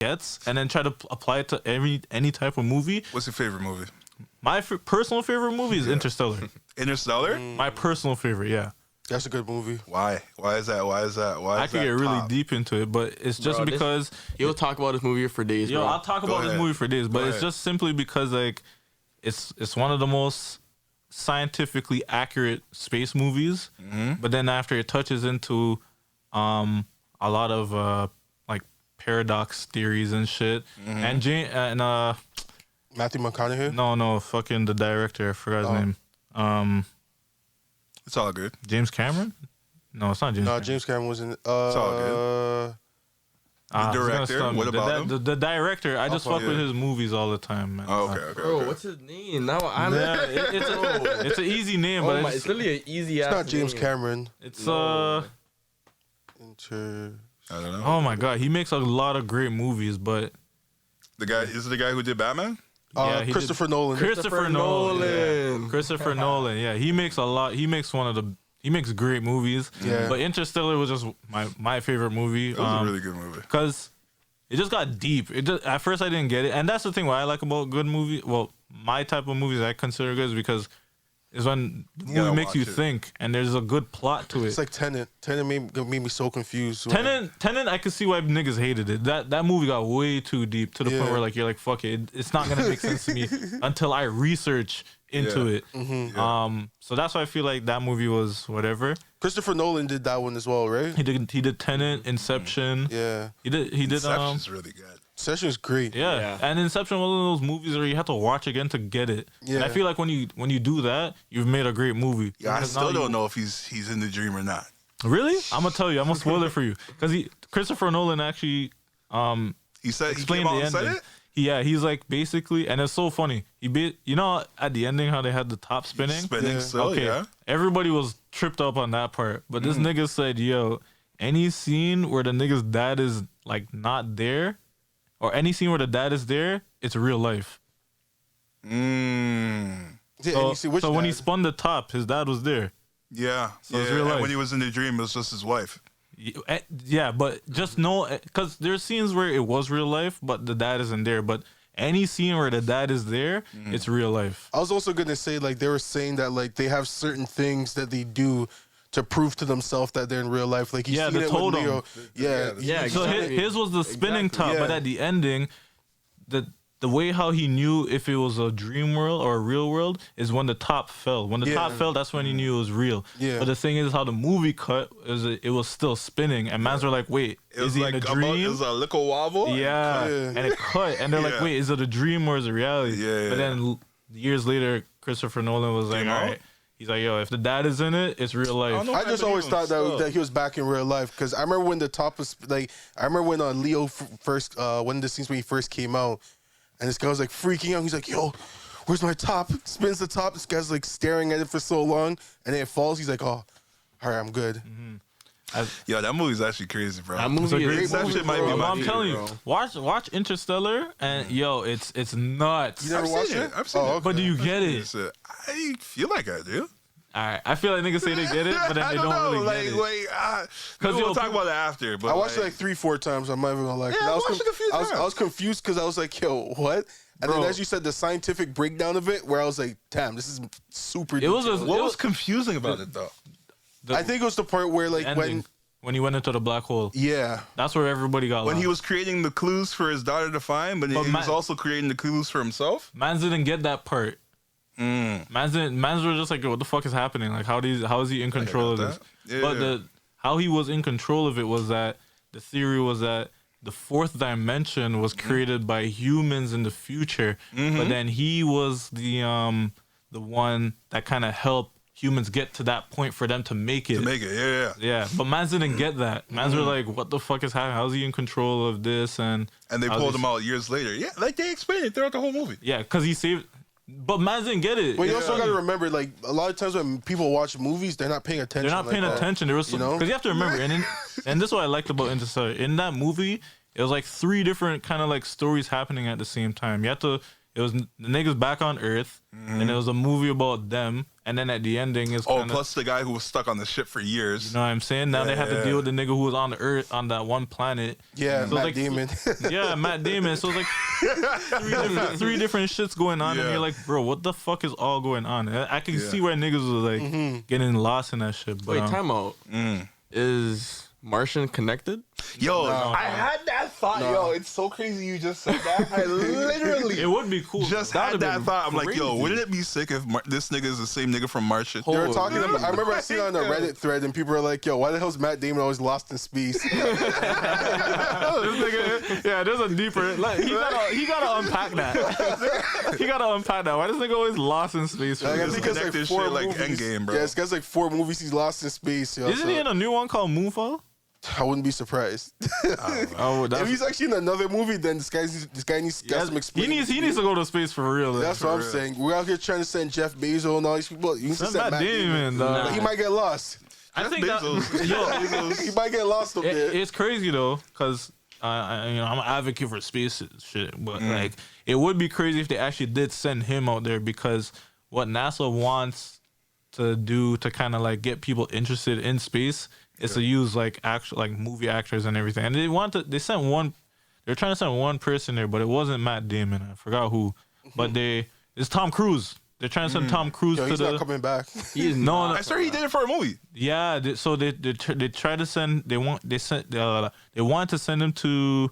gets and then try to apply it to any type of movie. What's your favorite movie? My personal favorite movie is Interstellar. Interstellar? My personal favorite, yeah. That's a good movie. Why? Why is that? I could get really deep into it, but it's just because you'll talk about this movie for days. Yo, bro. I'll talk about this movie for days, but it's just simply because like it's one of the most scientifically accurate space movies. But then after it touches into a lot of like paradox theories and shit, and Matthew McConaughey. No, fucking the director. I forgot his name. It's all good. James Cameron? No, it's not James. No, Cameron. James Cameron wasn't. It's all good. The director. What about him? The director? I just fuck with his movies all the time, man. Oh, okay. Bro, what's his name? Now I'm. It's an easy name, but it's literally an easy. It's not James Cameron. It's Inter. I don't know. Oh my god, he makes a lot of great movies, but The guy is it the guy who did Batman? he Christopher Nolan. Christopher Nolan. Yeah, he makes a lot. He makes great movies. Yeah. But Interstellar was just my favorite movie. It was a really good movie. Because it just got deep. At first I didn't get it, and that's the thing what I like about good movie. Well, my type of movies I consider good is because it's when the movie makes you think, and there's a good plot to it. It's like Tenet. Tenet made me so confused. Tenet, I could see why niggas hated it. That movie got way too deep to the point where like you're like, fuck it, it's not gonna make sense to me until I research into it. So that's why I feel like that movie was whatever. Christopher Nolan did that one as well, right? He did Tenet, Inception. Yeah. He did Inception's really good. Inception is great. Yeah. And Inception was one of those movies where you have to watch again to get it. Yeah. And I feel like when you do that, you've made a great movie. Yeah, I still don't know if he's in the dream or not. Really? I'm gonna tell you. I'm gonna spoil it for you because Christopher Nolan actually he said explained he came out the and ending. said it? Yeah, he's like basically, and it's so funny. You know, at the ending how they had the top spinning. Yeah. Everybody was tripped up on that part, but this nigga said, "Yo, any scene where the nigga's dad is like not there, or any scene where the dad is there, it's real life." So when he spun the top, his dad was there. Yeah. So it's real life. And when he was in the dream, it was just his wife. Yeah, but just know, because there's scenes where it was real life, but the dad isn't there. But any scene where the dad is there, it's real life. I was also gonna say like they were saying that like they have certain things that they do to prove to themselves that they're in real life. Like the totem. Yeah. So his was the spinning top, but at the ending, the way how he knew if it was a dream world or a real world is when the top fell. When the top fell, that's when he knew it was real. Yeah. But the thing is, how the movie cut is it was still spinning, and mans were like, "Wait, is he in a dream?" It was a little wobble. Yeah, and it cut, and they're like, "Wait, is it a dream or is it reality?" But then years later, Christopher Nolan was like, "All right." He's like, yo, if the dad is in it, it's real life. I just always thought that he was back in real life because I remember when the top was like, I remember when Leo first, one of the scenes when he first came out, and this guy was like freaking out. He's like, yo, where's my top? Spins the top. This guy's like staring at it for so long, and then it falls. He's like, oh, all right, I'm good. Yo, that movie's actually crazy, bro. That movie is that shit might be my I'm telling you, watch Interstellar, and yo, it's nuts. You never watched it? I've seen it. But do you get it? I feel like I do. All right, I feel like niggas say they get it, but then they don't really get it. Because we'll talk about it after. But I watched it like 3-4 times. I'm not even gonna lie. Yeah, I watched it a few times. I was confused because I was like, yo, what? And then as you said, the scientific breakdown of it, where I was like, damn, this is super. What was confusing about it though? I think it was the part where like when he went into the black hole. Yeah. That's where everybody got When lost. he was creating the clues for his daughter to find, but he was also creating the clues for himself. Mans didn't get that part. Mans were just like, what the fuck is happening? Like, how is he in control of this? Yeah. But how he was in control of it was that the theory was that the fourth dimension was created by humans in the future, but then he was the one that kind of helped humans get to that point for them to make it. Yeah. But mans didn't get that. Mans were like, what the fuck is happening? How's he in control of this? And they pulled him out years later. Yeah, like they explained it throughout the whole movie. Yeah, because he saved. But mans didn't get it. But you also got to remember, like, a lot of times when people watch movies, they're not paying attention. They're not paying attention. There was because you have to remember, and this is what I liked about Interstellar. In that movie, it was like 3 different kind of like stories happening at the same time. It it was the niggas back on Earth, and it was a movie about them. And then at the ending is plus the guy who was stuck on the ship for years. You know what I'm saying? Now they have to deal with the nigga who was on the Earth on that one planet. Yeah, so Matt Damon. Yeah, Matt Damon. So it's like three different shits going on, and you're like, bro, what the fuck is all going on? I can see where niggas was like getting lost in that shit. But, wait, time out. Is Martian connected? Yo, I had that thought. Yo, it's so crazy you just said that. I literally it would be cool. Just had that thought. I'm like, yo, wouldn't it be sick if this nigga is the same nigga from Martian? They were talking about, I remember I seen it on a Reddit thread, and people were like, yo, why the hell's Matt Damon always lost in space? This nigga, yeah, there's a deeper. Like, he gotta unpack that. He gotta unpack that. Why this nigga always lost in space? Like, I think it's like 4 shit like movies. Endgame, bro. Yeah, it's got like 4 movies he's lost in space. Yo, Isn't he in a new one called Moonfall? I wouldn't be surprised. If he's actually in another movie, then this guy needs to get some experience. He needs to go to space for real. That's what I'm saying. We're out here trying to send Jeff Bezos and all these people. You need to send Matt Damon. Nah. He might get lost. I think that, he might get lost up there. It's crazy though, because I'm an advocate for space shit, but like it would be crazy if they actually did send him out there, because what NASA wants to do to kind of like get people interested in space is to use like actual like movie actors and everything. And they're trying to send one person there, but it wasn't Matt Damon. I forgot who, but it's Tom Cruise. They're trying to send Tom Cruise to he's not coming back. He is no. I swear he did it for a movie. Yeah, they try to send. They want to send him to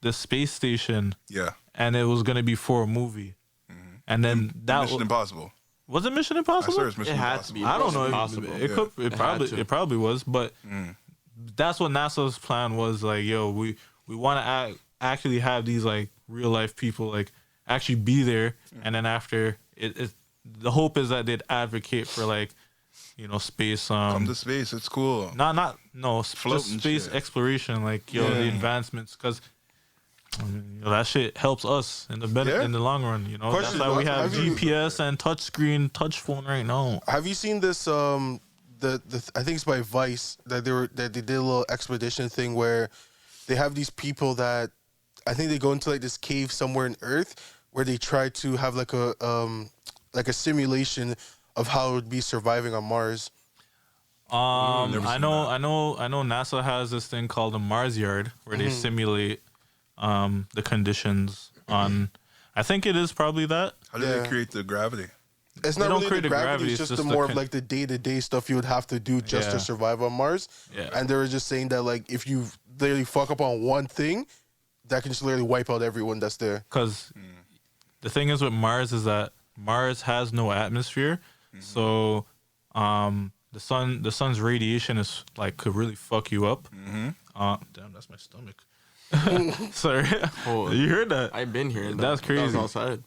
the space station. Yeah, and it was gonna be for a movie, and then that Mission Impossible. Was it Mission Impossible? I swear it's Mission It had Impossible. to be. I don't know. Impossible. It probably was, but that's what NASA's plan was. Like, yo, we want to actually have these like real life people like actually be there, and then after it, the hope is that they'd advocate for like, you know, space. Come to space, it's cool. Just space exploration. Like, yo, the advancements, because. That shit helps us in the long run, you know. That's why we have GPS and touch phone right now. Have you seen this? I think it's by Vice that they did a little expedition thing where they have these people that I think they go into like this cave somewhere in Earth where they try to have like a simulation of how it would be surviving on Mars. I know NASA has this thing called the Mars Yard where they simulate the conditions on. I think it is probably that. How did they create the gravity? It's not really the gravity. It's just the more of like the day-to-day stuff you would have to do just to survive on Mars. Yeah. And they were just saying that like if you literally fuck up on one thing, that can just literally wipe out everyone that's there. Because the thing is with Mars is that Mars has no atmosphere, so the sun's radiation is like could really fuck you up. Damn, that's my stomach. Sorry, you heard that? I've been here. That's crazy. That was outside.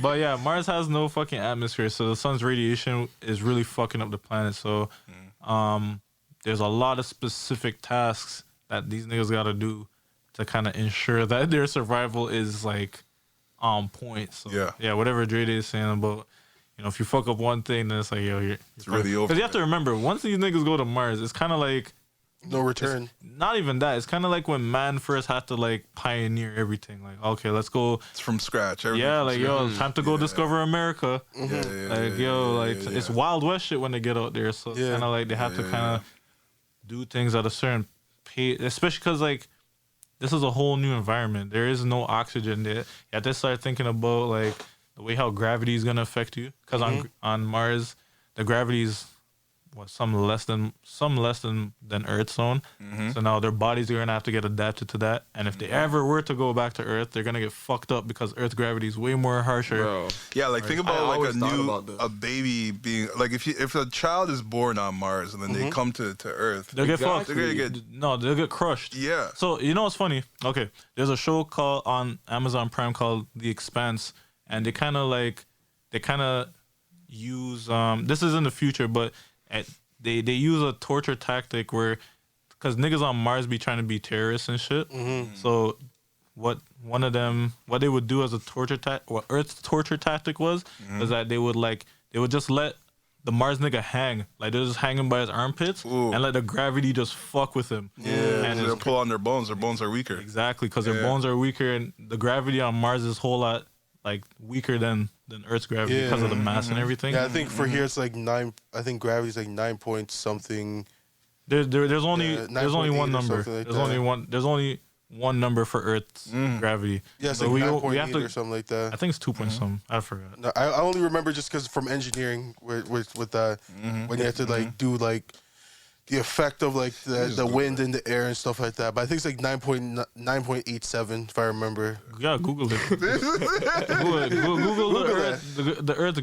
But yeah, Mars has no fucking atmosphere, so the sun's radiation is really fucking up the planet. So, there's a lot of specific tasks that these niggas got to do to kind of ensure that their survival is like on point. So yeah, whatever Dreday is saying about, you know, if you fuck up one thing, then it's like, yo, it's really over. Because you have to remember, once these niggas go to Mars, it's kind of like no return. Not even that. It's kind of like when man first had to like pioneer everything. Like, okay, let's go. It's from scratch. Yeah, like yo, time to go discover America. It's Wild West shit when they get out there. So it's kind of like they have to kind of do things at a certain pace, especially because like this is a whole new environment. There is no oxygen there. You have to start thinking about like the way how gravity is gonna affect you. Because on Mars, the gravity is some less than Earth's own. So now their bodies are gonna have to get adapted to that. And if they ever were to go back to Earth, they're gonna get fucked up because Earth's gravity is way more harsher. Bro. Yeah, like think about like a baby being like if a child is born on Mars and then they come to Earth, they'll get fucked. They're gonna get they'll get crushed. Yeah. So you know what's funny? Okay, there's a show called on Amazon Prime called The Expanse, and they kind of use this is in the future, but they use a torture tactic where, because niggas on Mars be trying to be terrorists and shit. So what they would do as a torture tactic, what Earth's torture tactic was that they would just let the Mars nigga hang, like they're just hanging by his armpits and let the gravity just fuck with him. And they'll pull on their bones. Their bones are weaker. Exactly, because their bones are weaker and the gravity on Mars is a whole lot like weaker than Earth's gravity because of the mass and everything. Yeah, I think for here it's like 9. I think gravity's like 9 point something. There's only one number. Like there's only one number for Earth's gravity. Yeah, it's so like we have 9.8 to, or something like that. I think it's 2 point something. I forgot. No, I only remember just because from engineering with that when you have to like do like the effect of like the wind in the air and stuff like that. But I think it's like 9.87 if I remember. Yeah, Google it. Google the Earth's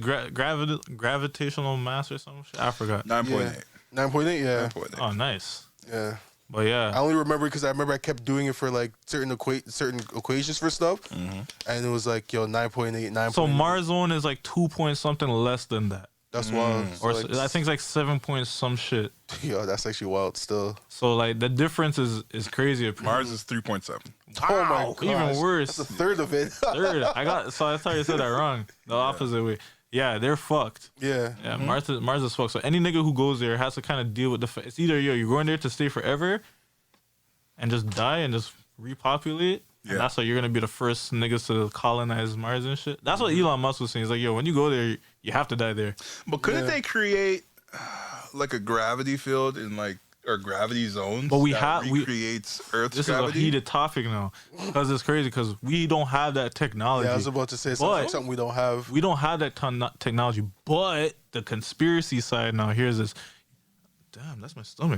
gravitational mass or some shit. I forgot. 9.8. 9.8, yeah. 9.8. Oh, nice. Yeah. But yeah, I only remember because I remember I kept doing it for like certain equations for stuff, and it was like 9.8, 9. So Mars one is like 2 point something less than that. That's wild. Or like, I think it's like 7 point some shit. Yo, that's actually wild still. So like the difference is crazy. Mars is 3.7. Oh my god. Even worse. That's a third of it. Third. I thought you said that wrong. The opposite way. Yeah, they're fucked. Yeah. Yeah, Mars is fucked. So any nigga who goes there has to kind of deal with it's either you're going there to stay forever and just die and just repopulate. Yeah. And that's why you're gonna be the first niggas to colonize Mars and shit. That's what Elon Musk was saying. He's like, yo, when you go there, you have to die there. But couldn't they create like a gravity field in like or gravity zones? But recreates Earth's this gravity. This is a heated topic now because it's crazy because we don't have that technology. Yeah, I was about to say something we don't have. We don't have that technology. But the conspiracy side now. Here's this. Damn, that's my stomach.